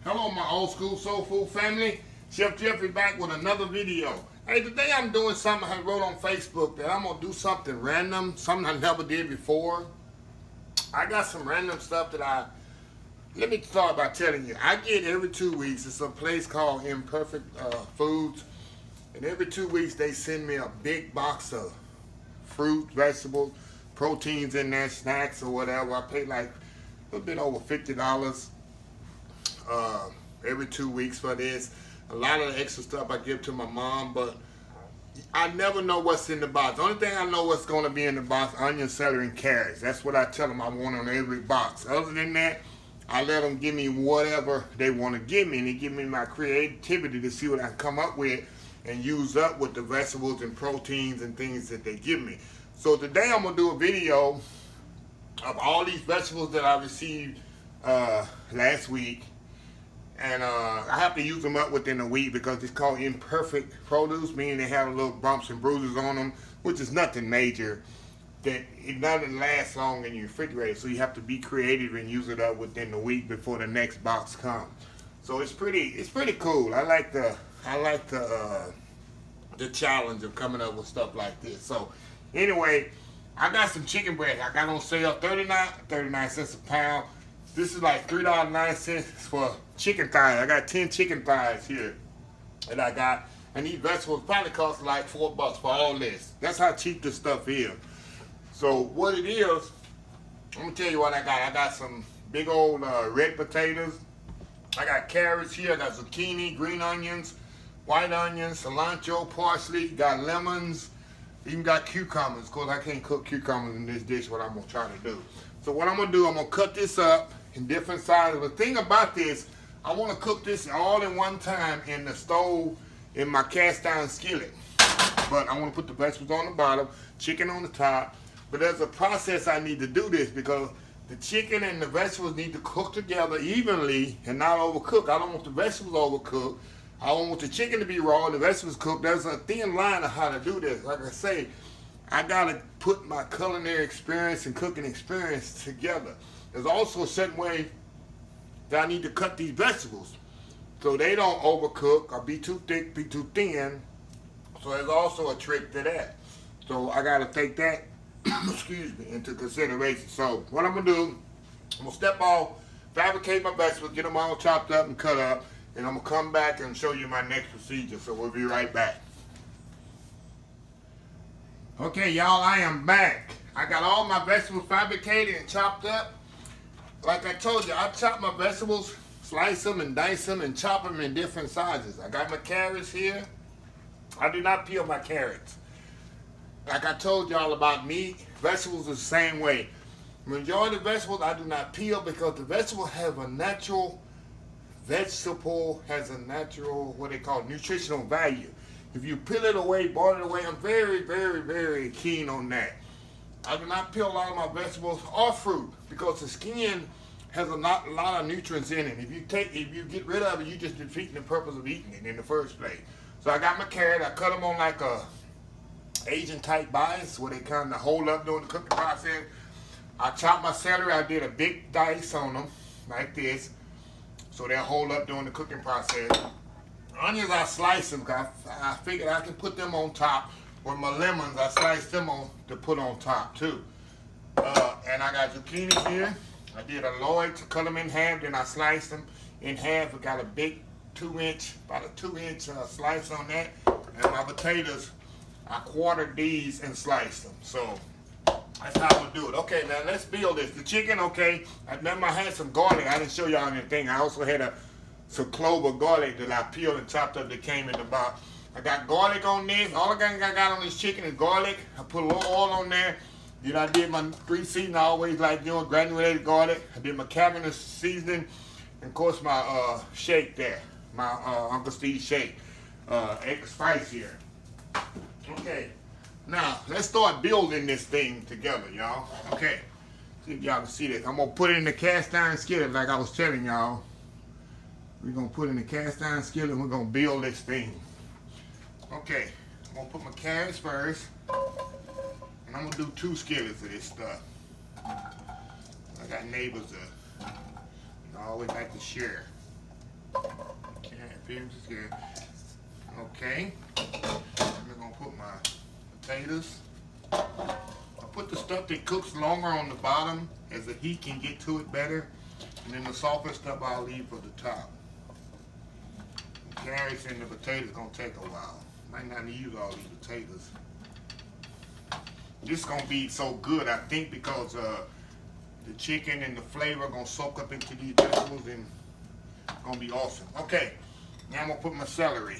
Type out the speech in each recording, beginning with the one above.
Hello my old school soul food family. Chef Jeffrey back with another video. Hey, today I'm doing something I wrote on Facebook that I'm going to do something random, something I never did before. I got some random stuff that let me start by telling you. I get every 2 weeks, it's a place called IMPERFECT Foods. And every 2 weeks they send me a big box of fruit, vegetables, proteins in there, snacks or whatever. I pay like a little bit over $50 every 2 weeks for this. A lot of the extra stuff I give to my mom, but I never know what's in the box. The only thing I know what's going to be in the box: onion, celery, and carrots. That's what I tell them I want on every box. Other than that, I let them give me whatever they want to give me, and they give me my creativity to see what I come up with and use up with the vegetables and proteins and things that they give me. So today I'm going to do a video of all these vegetables that I received last week. And I have to use them up within a week because it's called imperfect produce, meaning they have little bumps and bruises on them, which is nothing major. That it doesn't last long in your refrigerator, so you have to be creative and use it up within the week before the next box comes. So it's pretty cool. I like the challenge of coming up with stuff like this. So anyway, I got some chicken breast. I got on sale 39 cents a pound. This is like $3.09 for chicken thighs. I got 10 chicken thighs here that I got. And these vegetables probably cost like $4 for all this. That's how cheap this stuff is. So what it is, I'm going to tell you what I got. I got some big old red potatoes. I got carrots here. I got zucchini, green onions, white onions, cilantro, parsley. Got lemons. Even got cucumbers. Of course, I can't cook cucumbers in this dish, what I'm going to try to do. So what I'm going to do, I'm going to cut this up in different sizes. The thing about this, I want to cook this all in one time in the stove in my cast iron skillet. But I want to put the vegetables on the bottom, chicken on the top. But there's a process I need to do this because the chicken and the vegetables need to cook together evenly and not overcook. I don't want the vegetables overcooked. I don't want the chicken to be raw and the vegetables cooked. There's a thin line of how to do this. Like I say, I got to put my culinary experience and cooking experience together. There's also a certain way that I need to cut these vegetables so they don't overcook or be too thick, be too thin. So there's also a trick to that. So I got to take that, excuse me, into consideration. So what I'm going to do, I'm going to step off, fabricate my vegetables, get them all chopped up and cut up, and I'm going to come back and show you my next procedure. So we'll be right back. Okay, y'all, I am back. I got all my vegetables fabricated and chopped up. Like I told you, I chop my vegetables, slice them and dice them and chop them in different sizes. I got my carrots here. I do not peel my carrots. Like I told y'all about meat, vegetables is the same way. Majority of vegetables I do not peel because the vegetable has a natural, what they call nutritional value. If you peel it away, boil it away, I'm very, very, very keen on that. I do not peel a lot of my vegetables or fruit because the skin has a lot of nutrients in it. If you get rid of it, you just defeating the purpose of eating it in the first place. So I got my carrot. I cut them on like a Asian type bias where they kind of hold up during the cooking process. I chopped my celery. I did a big dice on them like this, so they'll hold up during the cooking process. Onions, I slice them because I figured I can put them on top. With my lemons, I sliced them on to put on top too. And I got zucchini here. I did a Lloyd to cut them in half, then I sliced them in half. I got a big about a 2-inch slice on that. And my potatoes, I quartered these and sliced them. So that's how I'm gonna do it. Okay, now let's build this. The chicken, okay. I remember I had some garlic. I didn't show y'all anything. I also had some clove of garlic that I peeled and chopped up that came in the box. I got garlic on this. All I got on this chicken is garlic. I put a little oil on there. Then I did my 3 seasoning. I always like doing granulated garlic. I did my cavenders seasoning. And of course my shake there. My Uncle Steve shake. Extra spice here. Okay. Now, let's start building this thing together, y'all. Okay. See if y'all can see this. I'm going to put it in the cast iron skillet like I was telling y'all. We're going to put it in the cast iron skillet and we're going to build this thing. Okay, I'm going to put my carrots first, and I'm going to do 2 skillets of this stuff. I got neighbors that I always like to share. Okay. I'm gonna put my potatoes. I put the stuff that cooks longer on the bottom as the heat can get to it better. And then the softer stuff I'll leave for the top. The carrots and the potatoes gonna take a while. Might not use all these potatoes. This is gonna be so good, I think, because the chicken and the flavor gonna soak up into these vegetables and it's gonna be awesome. Okay, now I'm gonna put my celery.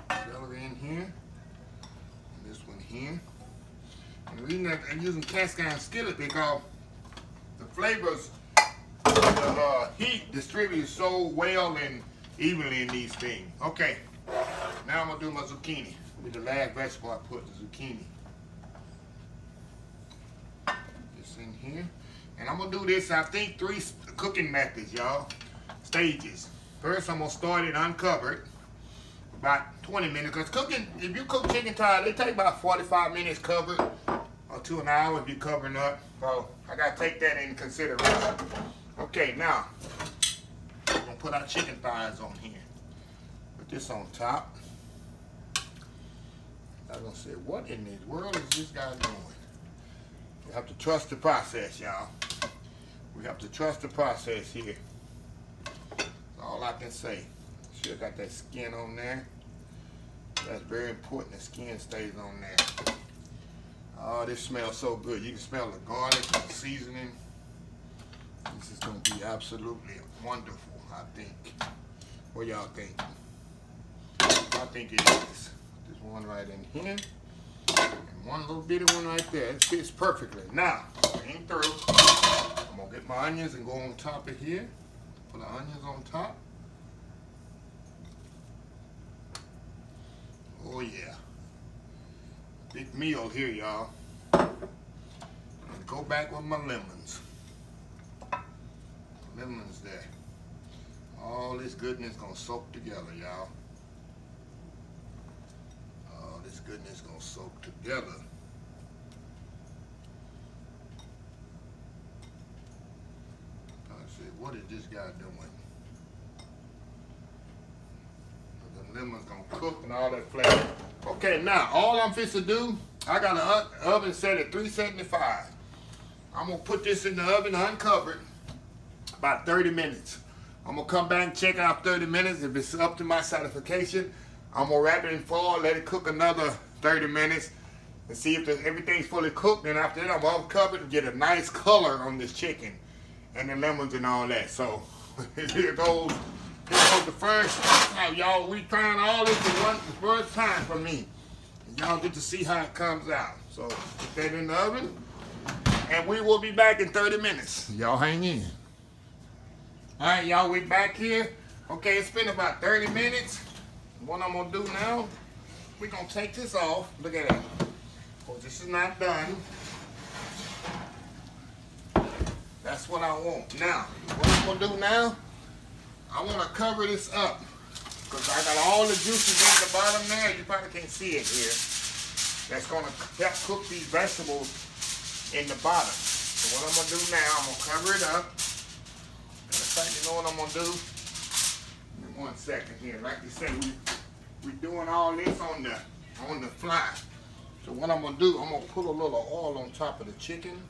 Celery in here. And this one here. And the reason that I'm using cast iron skillet because the flavors, the heat distributes so well and evenly in these things. Okay, now I'm gonna do my zucchini. With the last vegetable I put, the zucchini. This in here. And I'm gonna do this, I think, 3 cooking methods, y'all. Stages. First, I'm gonna start it uncovered. About 20 minutes. Because cooking, if you cook chicken thighs, they take about 45 minutes covered. Or to an hour if you're covering up. So, I gotta take that in consideration. Okay, now, we're gonna put our chicken thighs on here. Put this on top. I was gonna say, what in the world is this guy doing? You have to trust the process, y'all. We have to trust the process here. That's all I can say. Sure got that skin on there. That's very important. The skin stays on there. Oh, this smells so good. You can smell the garlic, the seasoning. This is gonna be absolutely wonderful, I think. What y'all think? I think it is. There's one right in here. And one little bitty one right there. It fits perfectly. Now, I ain't through. I'm gonna get my onions and go on top of here. Put the onions on top. Oh yeah. Big meal here, y'all. And go back with my lemons. Lemons there. All this goodness gonna soak together, y'all. All this goodness gonna soak together. I said, what is this guy doing? The lemons gonna cook and all that flavor. Okay, now all I'm fixing to do, I got an oven set at 375. I'm gonna put this in the oven uncovered about 30 minutes. I'm gonna come back and check out 30 minutes. If it's up to my satisfaction, I'm gonna wrap it in foil, let it cook another 30 minutes and see if everything's fully cooked. And after that, I'm gonna uncover it and get a nice color on this chicken and the lemons and all that. So here goes the first time, y'all. We trying all this the first time for me. And y'all get to see how it comes out. So put that in the oven, and we will be back in 30 minutes. Y'all hang in. All right, y'all, we back here. Okay, it's been about 30 minutes. What I'm gonna do now, we're gonna take this off. Look at that. Oh, this is not done. That's what I want. Now, what I'm gonna do now, I want to cover this up because I got all the juices in the bottom there. You probably can't see it here. That's going to help cook these vegetables in the bottom. So what I'm going to do now, I'm going to cover it up. In fact, you know what I'm going to do? Give me 1 second here. Like you said, we're doing all this on the fly. So what I'm going to do, I'm going to put a little oil on top of the chicken.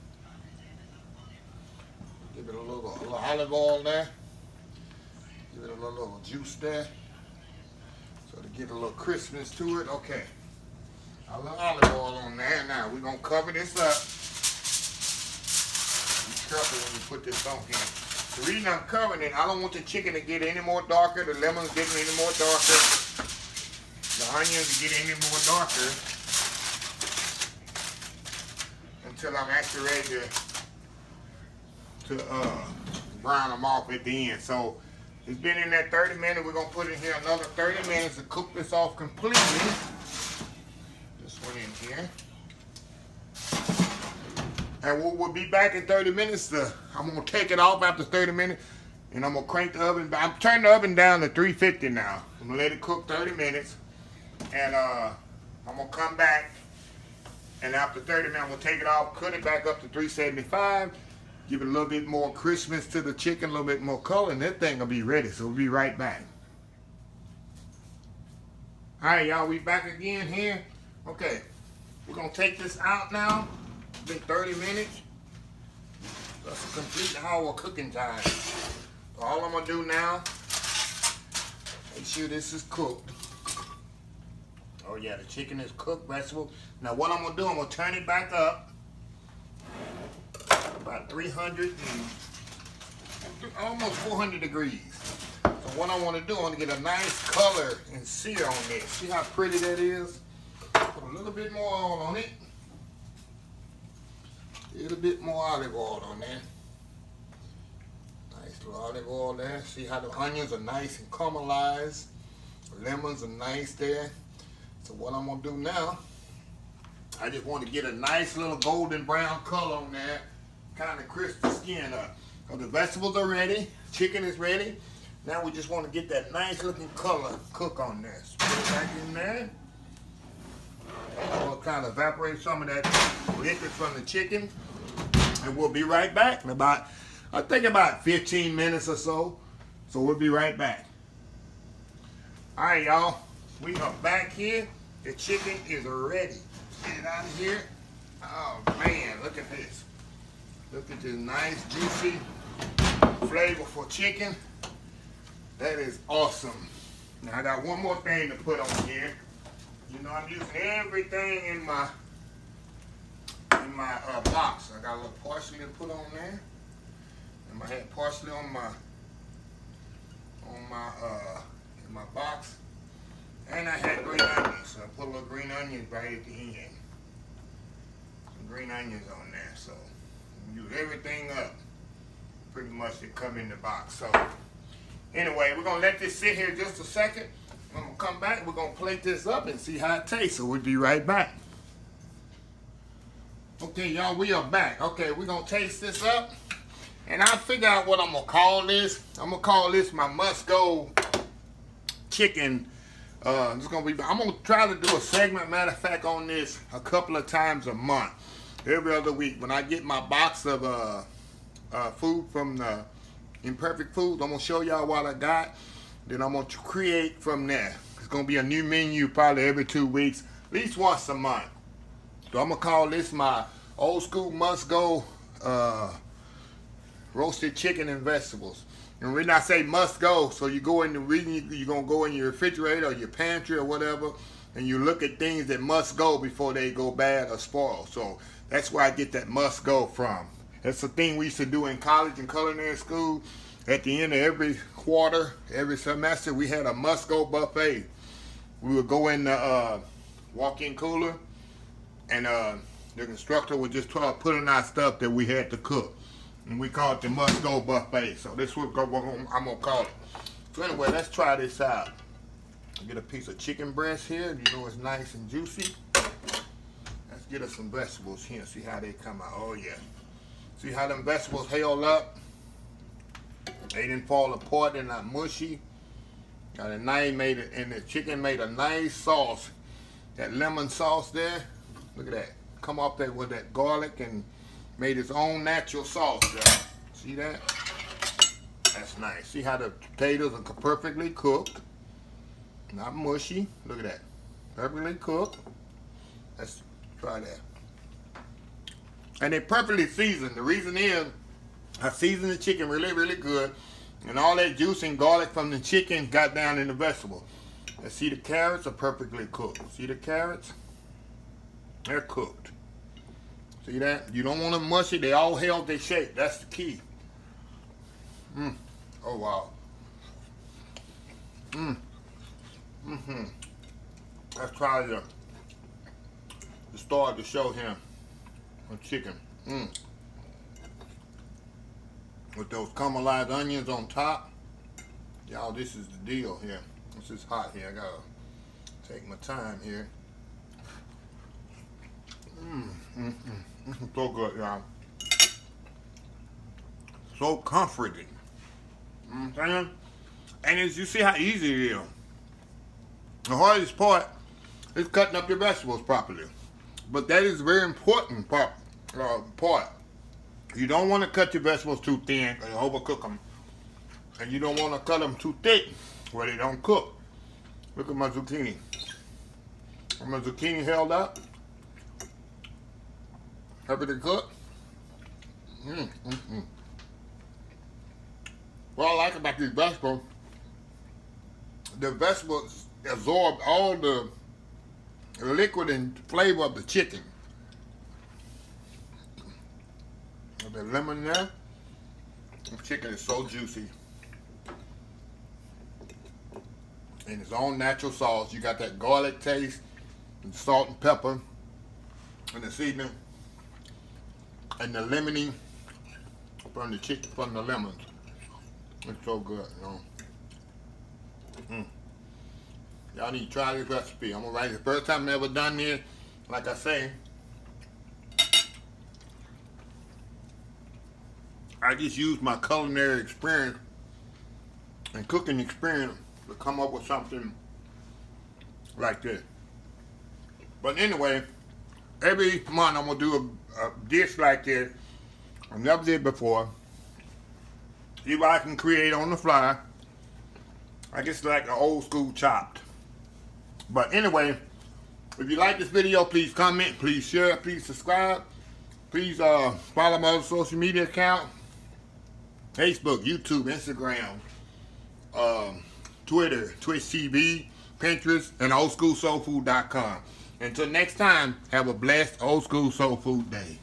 Give it a little olive oil there. Give it a little juice there, so to get a little crispness to it. Okay, a little olive oil on there. Now we're gonna cover this up. Be careful when you put this on here. The reason I'm covering it, I don't want the chicken to get any more darker, the lemons getting any more darker, the onions to get any more darker, until I'm actually ready to brown them off at the end. So it's been in that 30 minutes. We're going to put in here another 30 minutes to cook this off completely. This one in here. And we'll be back in 30 minutes. I'm going to take it off after 30 minutes. And I'm going to crank the oven. I'm turning the oven down to 350 now. I'm going to let it cook 30 minutes. And I'm going to come back. And after 30 minutes, I'm going to take it off, cut it back up to 375. Give it a little bit more crispness to the chicken, a little bit more color, and that thing will be ready. So we'll be right back. All right, y'all, we back again here. Okay, we're gonna take this out now. It's been 30 minutes. That's a complete hour cooking time. So all I'm gonna do now, make sure this is cooked. Oh yeah, the chicken is cooked, vegetable. Now what I'm gonna do, I'm gonna turn it back up. About 300 and almost 400 degrees. So what I wanna do, I wanna get a nice color and sear on this. See how pretty that is? Put a little bit more oil on it. A little bit more olive oil on there. Nice little olive oil there. See how the onions are nice and caramelized. The lemons are nice there. So what I'm gonna do now, I just want to get a nice little golden brown color on there. Kind of crisp the skin up. So the vegetables are ready. Chicken is ready. Now we just want to get that nice looking color cook on there. So put it back in there. We'll kind of evaporate some of that liquid from the chicken. And we'll be right back in about, I think about 15 minutes or so. So we'll be right back. All right, y'all. We are back here. The chicken is ready. Get it out of here. Oh man, look at this. Look at this nice, juicy, flavorful chicken. That is awesome. Now I got one more thing to put on here. You know, I'm using everything in my box. I got a little parsley to put on there. And I had parsley on my box. And I had green onions. So I put a little green onions right at the end. Some green onions on there. So use everything up. Pretty much to come in the box. So anyway, we're gonna let this sit here just a second. I'm gonna come back, we're gonna plate this up and see how it tastes. So we'll be right back. Okay, y'all, we are back. Okay, we're gonna taste this up. And I figure out what I'm gonna call this. I'm gonna call this my must-go chicken. I'm gonna try to do a segment, matter of fact, on this a couple of times a month. Every other week. When I get my box of food from the IMPERFECT Foods, I'm gonna show y'all what I got. Then I'm gonna create from there. It's gonna be a new menu probably every 2 weeks, at least once a month. So I'm gonna call this my old school must-go roasted chicken and vegetables. And when I say must-go, so you go in the reading, you're gonna go in your refrigerator or your pantry or whatever, and you look at things that must go before they go bad or spoil. So that's where I get that must-go from. That's the thing we used to do in college and culinary school. At the end of every quarter, every semester, we had a must-go buffet. We would go in the walk-in cooler, and the instructor would just put in our stuff that we had to cook. And we call it the must-go buffet. So this is what I'm going to call it. So anyway, let's try this out. Get a piece of chicken breast here. You know it's nice and juicy. Let's get us some vegetables here. See how they come out. Oh, yeah. See how them vegetables held up? They didn't fall apart. They're not mushy. Got a nice, and the chicken made a nice sauce. That lemon sauce there. Look at that. Come up there with that garlic and made its own natural sauce there. See that? That's nice. See how the potatoes are perfectly cooked. Not mushy. Look at that. Perfectly cooked. Let's try that. And they're perfectly seasoned. The reason is I seasoned the chicken really, really good. And all that juice and garlic from the chicken got down in the vegetable. And see the carrots are perfectly cooked. See the carrots? They're cooked. See that? You don't want them mushy. They all held their shape. That's the key. Oh, wow. Let's try to start the show here on chicken. With those caramelized onions on top. Y'all, this is the deal here. This is hot here. I gotta take my time here. So good, y'all. So comforting. And as you see how easy it is. The hardest part is cutting up your vegetables properly. But that is a very important part. You don't want to cut your vegetables too thin or you overcook them. And you don't want to cut them too thick where they don't cook. Look at my zucchini. My zucchini held up. Happy to cook. What I like about these vegetables, the vegetables absorb all the liquid and flavor of the chicken. With the lemon there, the chicken is so juicy. And its own natural sauce. You got that garlic taste, and salt and pepper, and the seasoning, and the lemony from the chicken, from the lemons. It's so good, you know. Y'all need to try this recipe. I'm gonna write it. The first time I ever done this, like I say, I just used my culinary experience and cooking experience to come up with something like this. But anyway, every month I'm gonna do a dish like this. I never did before. See what I can create on the fly. I guess like an old school chopped. But anyway, if you like this video, please comment, please share, please subscribe. Please follow my other social media account. Facebook, YouTube, Instagram, Twitter, Twitch TV, Pinterest, and oldschoolsoulfood.com. Until next time, have a blessed old school soul food day.